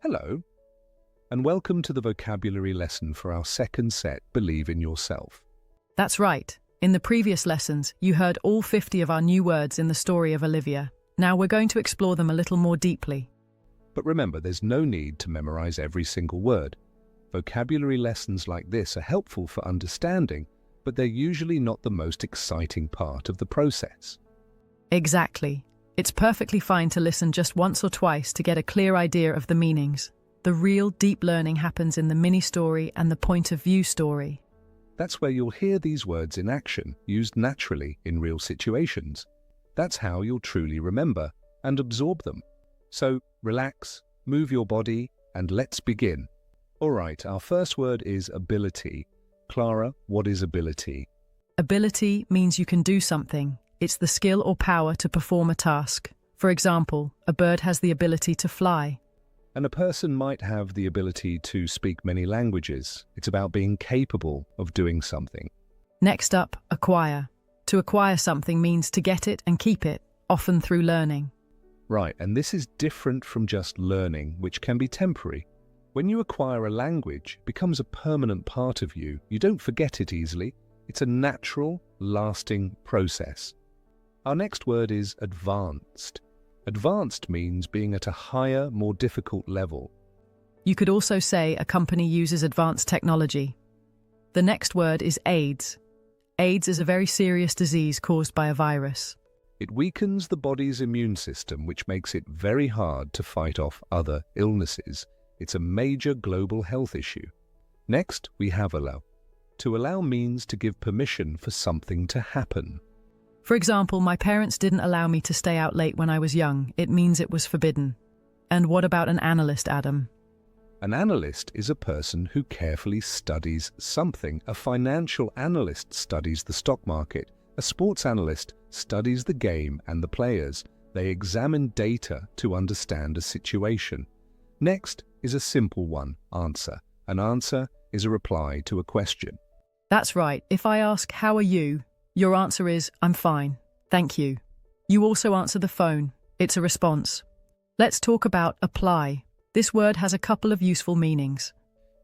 Hello, and welcome to the vocabulary lesson for our second set, Believe in Yourself. That's right. In the previous lessons, you heard all 50 of our new words in the story of Olivia. Now we're going to explore them a little more deeply. But remember, there's no need to memorize every single word. Vocabulary lessons like this are helpful for understanding, but they're usually not the most exciting part of the process. Exactly. It's perfectly fine to listen just once or twice to get a clear idea of the meanings. The real deep learning happens in the mini-story and the point of view story. That's where you'll hear these words in action, used naturally in real situations. That's how you'll truly remember and absorb them. So relax, move your body, and let's begin. All right, our first word is ability. Clara, what is ability? Ability means you can do something. It's the skill or power to perform a task. For example, a bird has the ability to fly. And a person might have the ability to speak many languages. It's about being capable of doing something. Next up, acquire. To acquire something means to get it and keep it, often through learning. Right, and this is different from just learning, which can be temporary. When you acquire a language, it becomes a permanent part of you. You don't forget it easily. It's a natural, lasting process. Our next word is advanced. Advanced means being at a higher, more difficult level. You could also say a company uses advanced technology. The next word is AIDS. AIDS is a very serious disease caused by a virus. It weakens the body's immune system, which makes it very hard to fight off other illnesses. It's a major global health issue. Next, we have allow. To allow means to give permission for something to happen. For example, my parents didn't allow me to stay out late when I was young. It means it was forbidden. And what about an analyst, Adam? An analyst is a person who carefully studies something. A financial analyst studies the stock market. A sports analyst studies the game and the players. They examine data to understand a situation. Next is a simple one, answer. An answer is a reply to a question. That's right. If I ask, "How are you?" your answer is, "I'm fine. Thank you." You also answer the phone. It's a response. Let's talk about apply. This word has a couple of useful meanings.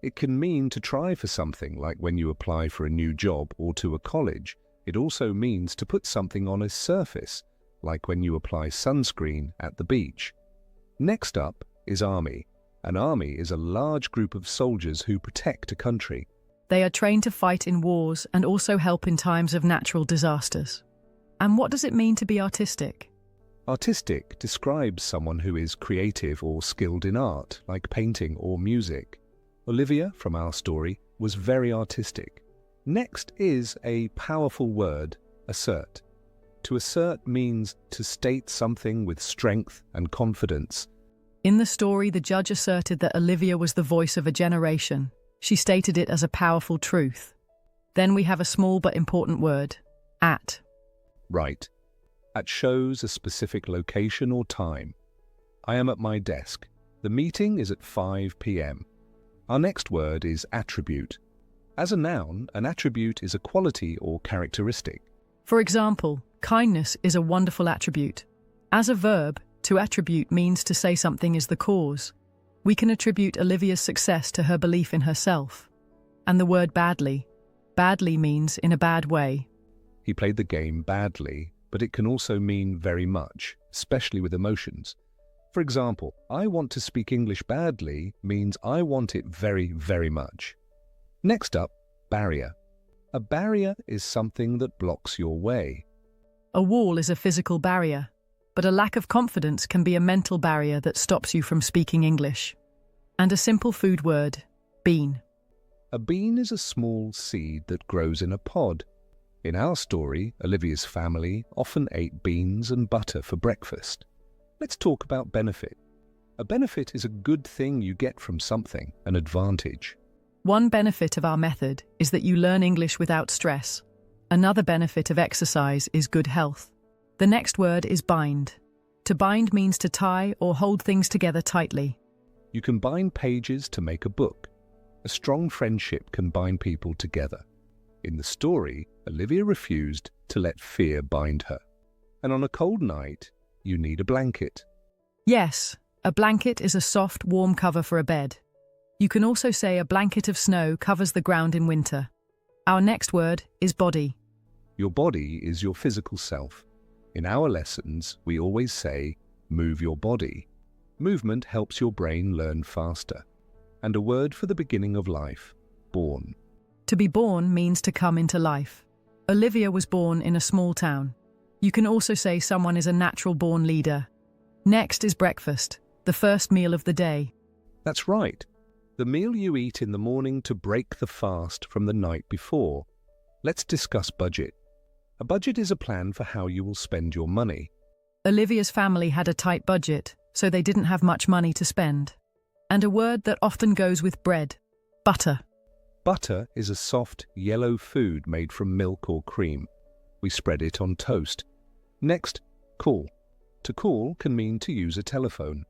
It can mean to try for something, like when you apply for a new job or to a college. It also means to put something on a surface, like when you apply sunscreen at the beach. Next up is army. An army is a large group of soldiers who protect a country. They are trained to fight in wars and also help in times of natural disasters. And what does it mean to be artistic? Artistic describes someone who is creative or skilled in art, like painting or music. Olivia, from our story, was very artistic. Next is a powerful word, assert. To assert means to state something with strength and confidence. In the story, the judge asserted that Olivia was the voice of a generation. She stated it as a powerful truth. Then we have a small but important word, at. Right. At shows a specific location or time. I am at my desk. The meeting is at 5 p.m. Our next word is attribute. As a noun, an attribute is a quality or characteristic. For example, kindness is a wonderful attribute. As a verb, to attribute means to say something is the cause. We can attribute Olivia's success to her belief in herself. And the word badly. Badly means in a bad way. He played the game badly, but it can also mean very much, especially with emotions. For example, I want to speak English badly means I want it very, very much. Next up, barrier. A barrier is something that blocks your way. A wall is a physical barrier, but a lack of confidence can be a mental barrier that stops you from speaking English. And a simple food word, bean. A bean is a small seed that grows in a pod. In our story, Olivia's family often ate beans and butter for breakfast. Let's talk about benefit. A benefit is a good thing you get from something, an advantage. One benefit of our method is that you learn English without stress. Another benefit of exercise is good health. The next word is bind. To bind means to tie or hold things together tightly. You can bind pages to make a book. A strong friendship can bind people together. In the story, Olivia refused to let fear bind her. And on a cold night, you need a blanket. Yes, A blanket is a soft, warm cover for a bed. You can also say a blanket of snow covers the ground in winter. Our next word is body. Your body is your physical self. In our lessons, we always say, move your body. Movement helps your brain learn faster. And a word for the beginning of life, born. To be born means to come into life. Olivia was born in a small town. You can also say someone is a natural-born leader. Next is breakfast, the first meal of the day. That's right. The meal you eat in the morning to break the fast from the night before. Let's discuss budget. A budget is a plan for how you will spend your money. Olivia's family had a tight budget, so they didn't have much money to spend. And a word that often goes with bread, butter. Butter is a soft, yellow food made from milk or cream. We spread it on toast. Next, call. To call can mean to use a telephone.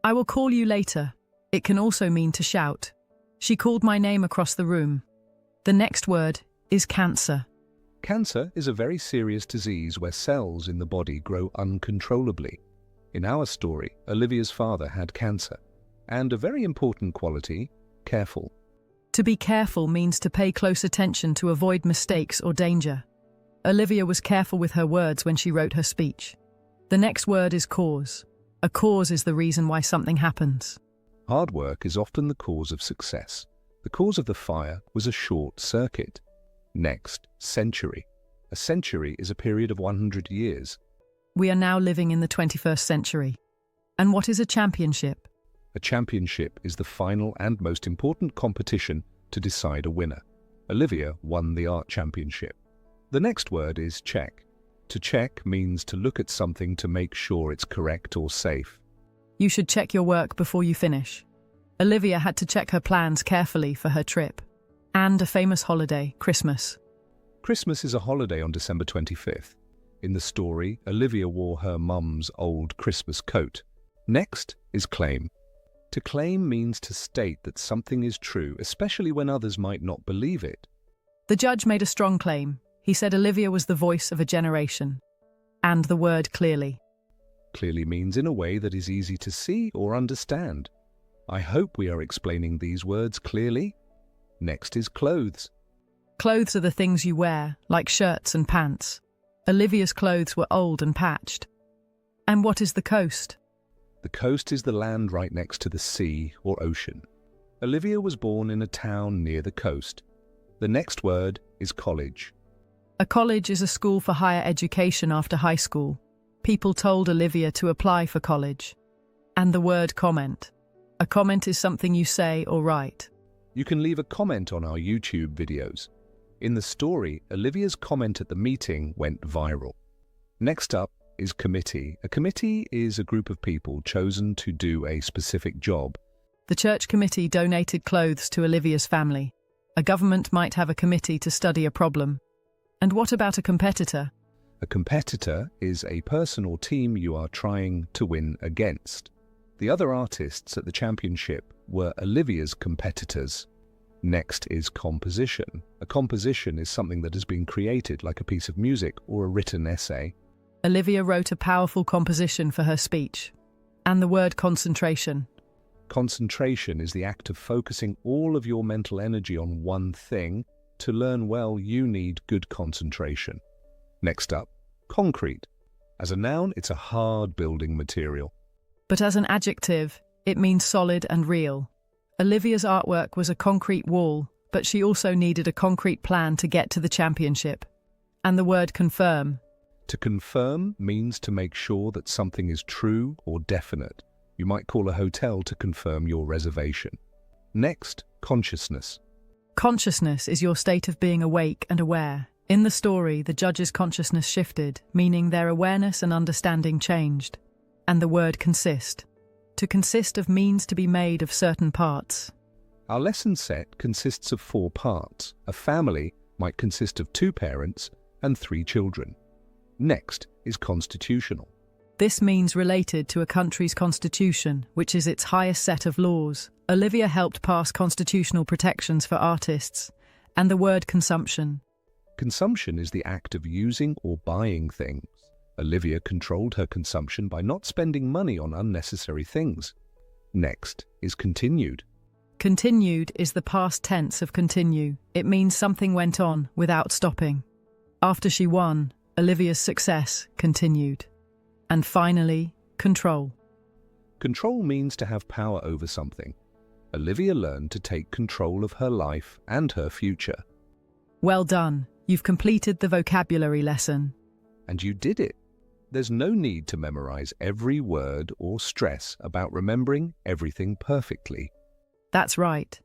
I will call you later. It can also mean to shout. She called my name across the room. The next word is cancer. Cancer is a very serious disease where cells in the body grow uncontrollably. In our story, Olivia's father had cancer. And a very important quality, careful. To be careful means to pay close attention to avoid mistakes or danger. Olivia was careful with her words when she wrote her speech. The next word is cause. A cause is the reason why something happens. Hard work is often the cause of success. The cause of the fire was a short circuit. Next, century. A century is a period of 100 years. We are now living in the 21st century. And what is a championship? A championship is the final and most important competition to decide a winner. Olivia won the art championship. The next word is check. To check means to look at something to make sure it's correct or safe. You should check your work before you finish. Olivia had to check her plans carefully for her trip. And a famous holiday, Christmas. Christmas is a holiday on December 25th. In the story, Olivia wore her mum's old Christmas coat. Next is claim. To claim means to state that something is true, especially when others might not believe it. The judge made a strong claim. He said Olivia was the voice of a generation. And the word clearly. Clearly means in a way that is easy to see or understand. I hope we are explaining these words clearly. Next is clothes. Clothes are the things you wear, like shirts and pants. Olivia's clothes were old and patched. And what is the coast? The coast is the land right next to the sea or ocean. Olivia was born in a town near the coast. The next word is college. A college is a school for higher education after high school. People told Olivia to apply for college. And the word comment. A comment is something you say or write. You can leave a comment on our YouTube videos. In the story, Olivia's comment at the meeting went viral. Next up is committee. A committee is a group of people chosen to do a specific job. The church committee donated clothes to Olivia's family. A government might have a committee to study a problem. And what about a competitor? A competitor is a person or team you are trying to win against. The other artists at the championship were Olivia's competitors. Next is composition. A composition is something that has been created, like a piece of music or a written essay. Olivia wrote a powerful composition for her speech. And the word concentration. Concentration is the act of focusing all of your mental energy on one thing. To learn well, you need good concentration. Next up, concrete. As a noun, it's a hard building material. But as an adjective, it means solid and real. Olivia's artwork was a concrete wall, but she also needed a concrete plan to get to the championship. And the word confirm. To confirm means to make sure that something is true or definite. You might call a hotel to confirm your reservation. Next, consciousness. Consciousness is your state of being awake and aware. In the story, the judge's consciousness shifted, meaning their awareness and understanding changed. And the word consist. To consist of means to be made of certain parts. Our lesson set consists of 4 parts. A family might consist of 2 parents and 3 children. Next is constitutional. This means related to a country's constitution, which is its highest set of laws. Olivia helped pass constitutional protections for artists. And the word consumption. Consumption is the act of using or buying things. Olivia controlled her consumption by not spending money on unnecessary things. Next is continued. Continued is the past tense of continue. It means something went on without stopping. After she won, Olivia's success continued. And finally, control. Control means to have power over something. Olivia learned to take control of her life and her future. Well done. You've completed the vocabulary lesson. And you did it. There's no need to memorize every word or stress about remembering everything perfectly. That's right.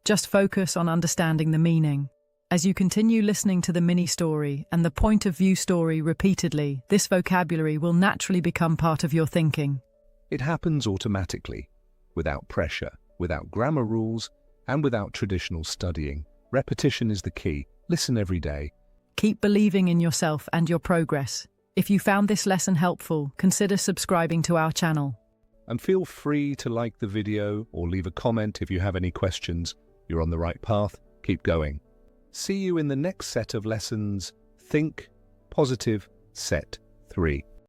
Just focus on understanding the meaning. As you continue listening to the mini story and the point of view story repeatedly, this vocabulary will naturally become part of your thinking. It happens automatically, without pressure, without grammar rules, and without traditional studying. Repetition is the key. Listen every day. Keep believing in yourself and your progress. If you found this lesson helpful, consider subscribing to our channel. And feel free to like the video or leave a comment if you have any questions. You're on the right path. Keep going. See you in the next set of lessons. Think Positive Set 3.